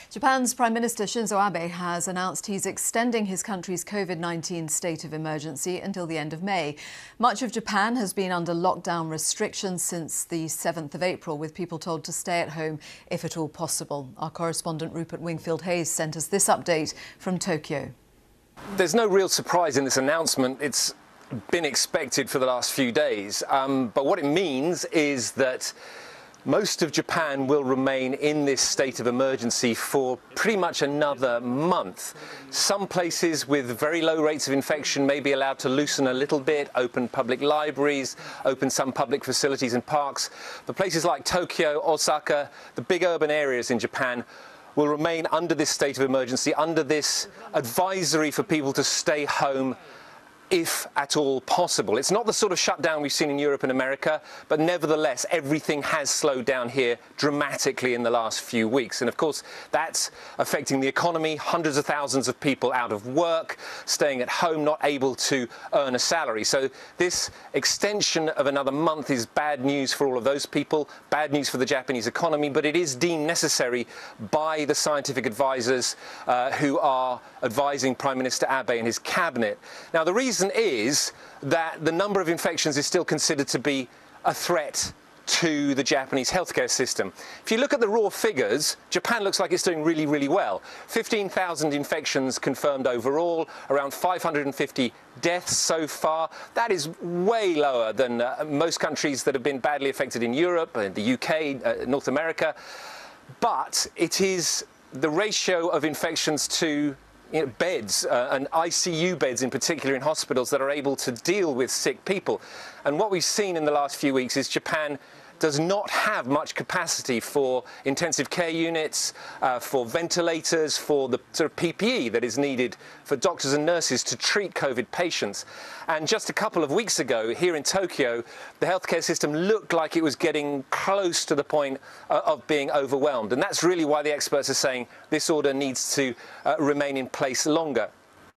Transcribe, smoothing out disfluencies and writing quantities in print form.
Japan's Prime Minister Shinzo Abe has announced he's extending his country's COVID-19 state of emergency until the end of May. Much of Japan has been under lockdown restrictions since the 7th of April, with people told to stay at home if at all possible. Our correspondent Rupert Wingfield-Hayes sent us this update from Tokyo. There's no real surprise in this announcement. It's been expected for the last few days. But what it means is that most of Japan will remain in this state of emergency for pretty much another month. Some places with very low rates of infection may be allowed to loosen a little bit, open public libraries, open some public facilities and parks. But places like Tokyo, Osaka, the big urban areas in Japan will remain under this state of emergency, under this advisory for people to stay home if at all possible. It's not the sort of shutdown we've seen in Europe and America, but nevertheless, everything has slowed down here dramatically in the last few weeks. And of course, that's affecting the economy. Hundreds of thousands of people out of work, staying at home, not able to earn a salary. So this extension of another month is bad news for all of those people, bad news for the Japanese economy, but it is deemed necessary by the scientific advisors who are advising Prime Minister Abe and his cabinet. Now, the reason is that the number of infections is still considered to be a threat to the Japanese healthcare system. If you look at the raw figures, Japan looks like it's doing really, really well. 15,000 infections confirmed overall, around 550 deaths so far. That is way lower than most countries that have been badly affected in Europe, the UK, North America. But it is the ratio of infections to beds and ICU beds in particular in hospitals that are able to deal with sick people. And what we've seen in the last few weeks is Japan does not have much capacity for intensive care units, for ventilators, for the sort of PPE that is needed for doctors and nurses to treat COVID patients. And just a couple of weeks ago, here in Tokyo, the healthcare system looked like it was getting close to the point of being overwhelmed. And that's really why the experts are saying this order needs to remain in place longer.